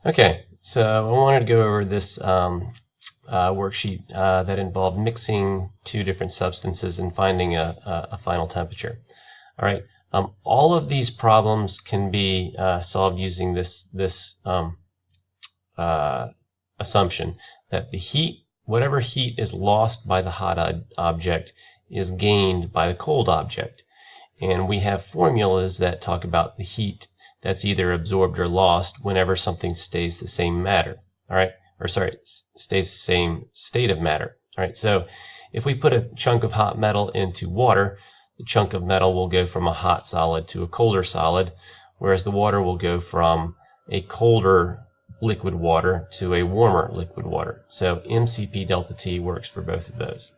Okay, so I wanted to go over this worksheet that involved mixing two different substances and finding a final temperature. All right, all of these problems can be solved using this assumption that the heat, whatever heat is lost by the hot object, is gained by the cold object. And we have formulas that talk about the heat that's either absorbed or lost whenever something stays the same matter. All right, or sorry, stays the same state of matter. All right, so if we put a chunk of hot metal into water, the chunk of metal will go from a hot solid to a colder solid, whereas the water will go from a colder liquid water to a warmer liquid water. So MCP delta T works for both of those.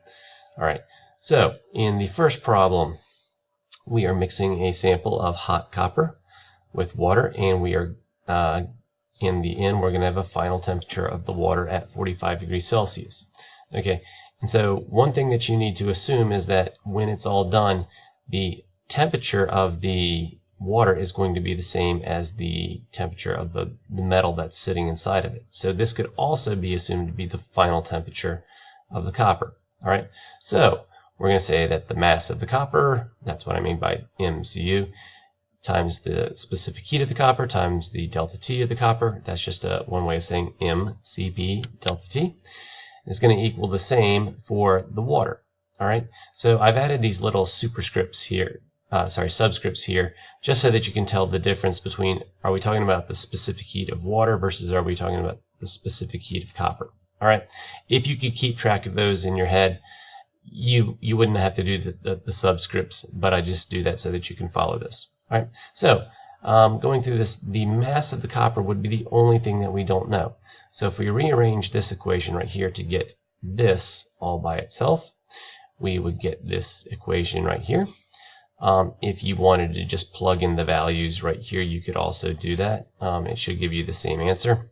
All right, so in the first problem, we are mixing a sample of hot copper with water, and we are in the end we're going to have a final temperature of the water at 45 degrees Celsius. Okay, and so one thing that you need to assume is that when it's all done, the temperature of the water is going to be the same as the temperature of the metal that's sitting inside of it. So this could also be assumed to be the final temperature of the copper. All right, so we're going to say that the mass of the copper, that's what I mean by MCU, times the specific heat of the copper times the delta T of the copper, that's just one way of saying MCP delta T, is going to equal the same for the water. All right, so I've added these little superscripts here, subscripts here, just so that you can tell the difference between, are we talking about the specific heat of water versus are we talking about the specific heat of copper. All right, if you could keep track of those in your head, you wouldn't have to do the subscripts, but I just do that so that you can follow this. All right, so going through this, the mass of the copper would be the only thing that we don't know. So if we rearrange this equation right here to get this all by itself, we would get this equation right here. If you wanted to just plug in the values right here, you could also do that. It should give you the same answer.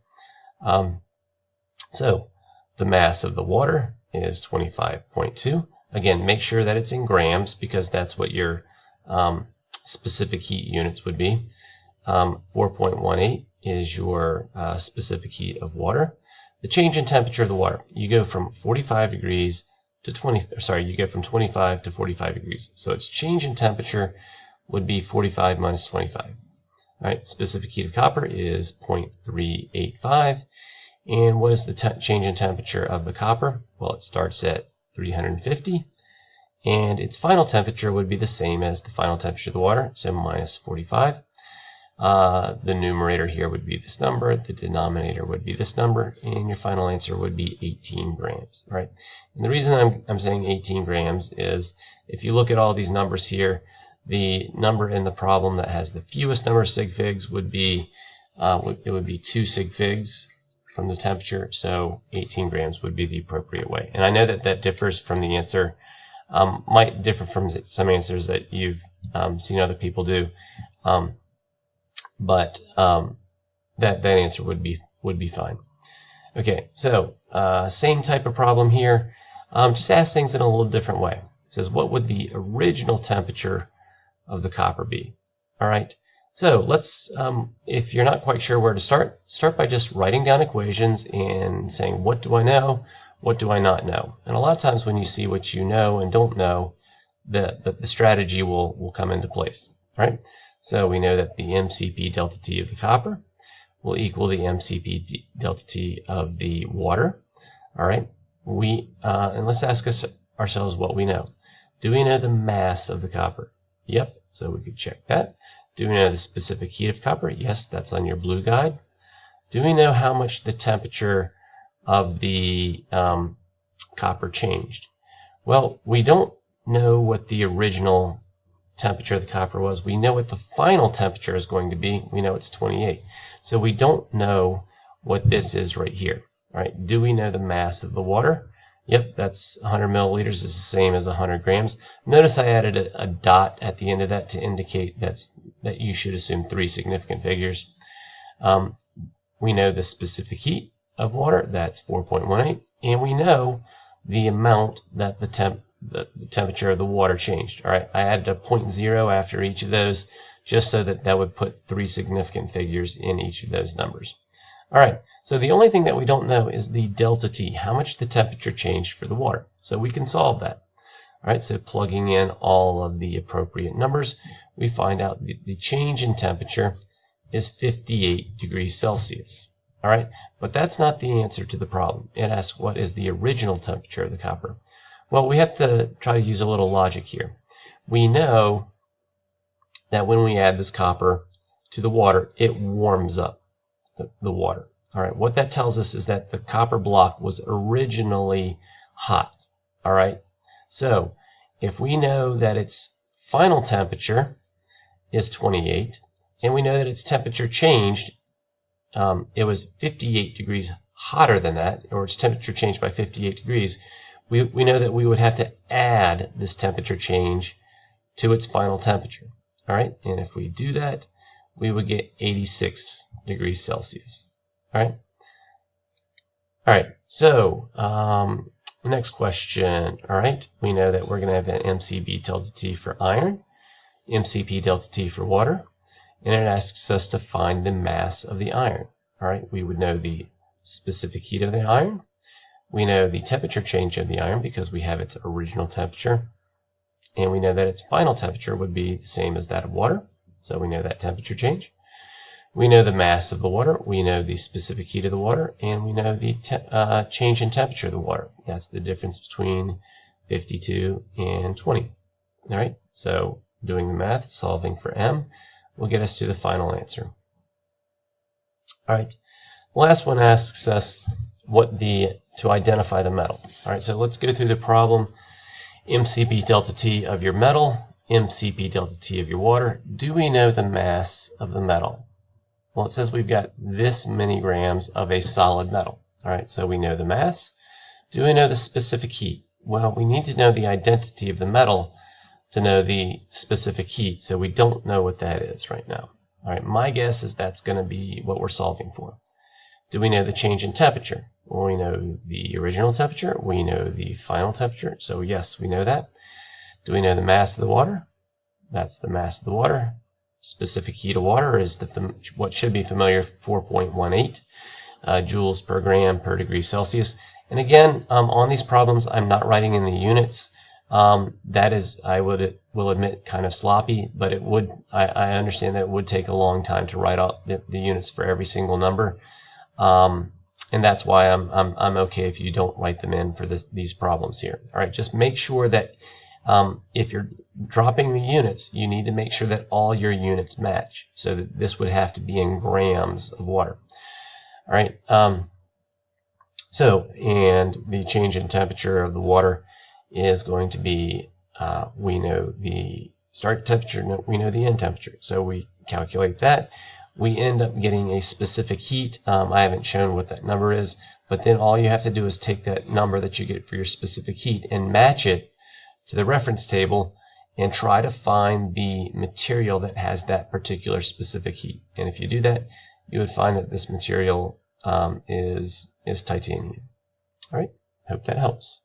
So the mass of the water is 25.2. Again, make sure that it's in grams because that's what your specific heat units would be. 4.18 is your specific heat of water. The change in temperature of the water, you go from 45 degrees to you go from 25 to 45 degrees. So its change in temperature would be 45 minus 25. All right, specific heat of copper is 0.385. And what is the change in temperature of the copper? Well, it starts at 350, and its final temperature would be the same as the final temperature of the water, so minus 45. The numerator here would be this number, the denominator would be this number, and your final answer would be 18 grams. Right? And the reason I'm saying 18 grams is if you look at all these numbers here, the number in the problem that has the fewest number of sig figs would be it would be 2 sig figs from the temperature, so 18 grams would be the appropriate way. And I know that that differs from the answer, might differ from some answers that you've seen other people do, but that answer would be fine. Okay, so same type of problem here, just ask things in a little different way. It says, what would the original temperature of the copper be? All right. So let's, if you're not quite sure where to start by just writing down equations and saying, what do I know? What do I not know? And a lot of times when you see what you know and don't know, the strategy will come into place, right? So we know that the MCP delta T of the copper will equal the MCP delta T of the water. All right. And let's ask ourselves what we know. Do we know the mass of the copper? Yep. So we could check that. Do we know the specific heat of copper? Yes, that's on your blue guide. Do we know how much the temperature of the copper changed? Well, we don't know what the original temperature of the copper was. We know what the final temperature is going to be. We know it's 28. So we don't know what this is right here. All right. Do we know the mass of the water? Yep, that's 100 milliliters is the same as 100 grams. Notice I added a dot at the end of that to indicate that you should assume 3 significant figures. We know the specific heat of water, that's 4.18, and we know the amount that the temperature of the water changed. All right, I added a 0.0 after each of those just so that would put 3 significant figures in each of those numbers. All right, so the only thing that we don't know is the delta T, how much the temperature changed for the water. So we can solve that. All right, so plugging in all of the appropriate numbers, we find out the change in temperature is 58 degrees Celsius. All right, but that's not the answer to the problem. It asks what is the original temperature of the copper. Well, we have to try to use a little logic here. We know that when we add this copper to the water, it warms up the water. All right, what that tells us is that the copper block was originally hot. All right, so if we know that its final temperature is 28, and we know that its temperature changed, it was 58 degrees hotter than that, or its temperature changed by 58 degrees, we know that we would have to add this temperature change to its final temperature. All right, and if we do that, we would get 86 degrees Celsius. All right. All right. So next question. All right. We know that we're going to have an MCB delta T for iron, MCP delta T for water, and it asks us to find the mass of the iron. All right. We would know the specific heat of the iron. We know the temperature change of the iron because we have its original temperature, and we know that its final temperature would be the same as that of water. So we know that temperature change. We know the mass of the water. We know the specific heat of the water, and we know the change in temperature of the water. That's the difference between 52 and 20. All right. So doing the math, solving for M, will get us to the final answer. All right. The last one asks us to identify the metal. All right. So let's go through the problem. MCP delta T of your metal, MCP delta T of your water. Do we know the mass of the metal? Well, it says we've got this many grams of a solid metal. All right, so we know the mass. Do we know the specific heat? Well, we need to know the identity of the metal to know the specific heat, so we don't know what that is right now. All right, my guess is that's going to be what we're solving for. Do we know the change in temperature? Well, we know the original temperature. We know the final temperature. So yes, we know that. Do we know the mass of the water? That's the mass of the water. Specific heat of water is what should be familiar, 4.18 joules per gram per degree Celsius. And again, on these problems, I'm not writing in the units. That is, will admit, kind of sloppy, but I understand that it would take a long time to write out the units for every single number. And that's why I'm okay if you don't write them in for these problems here. All right, just make sure that if you're dropping the units, you need to make sure that all your units match. So that this would have to be in grams of water. All right. And the change in temperature of the water is going to be, we know the start temperature, we know the end temperature. So we calculate that. We end up getting a specific heat. I haven't shown what that number is, but then all you have to do is take that number that you get for your specific heat and match it to the reference table and try to find the material that has that particular specific heat. And if you do that, you would find that this material is titanium. All right, hope that helps.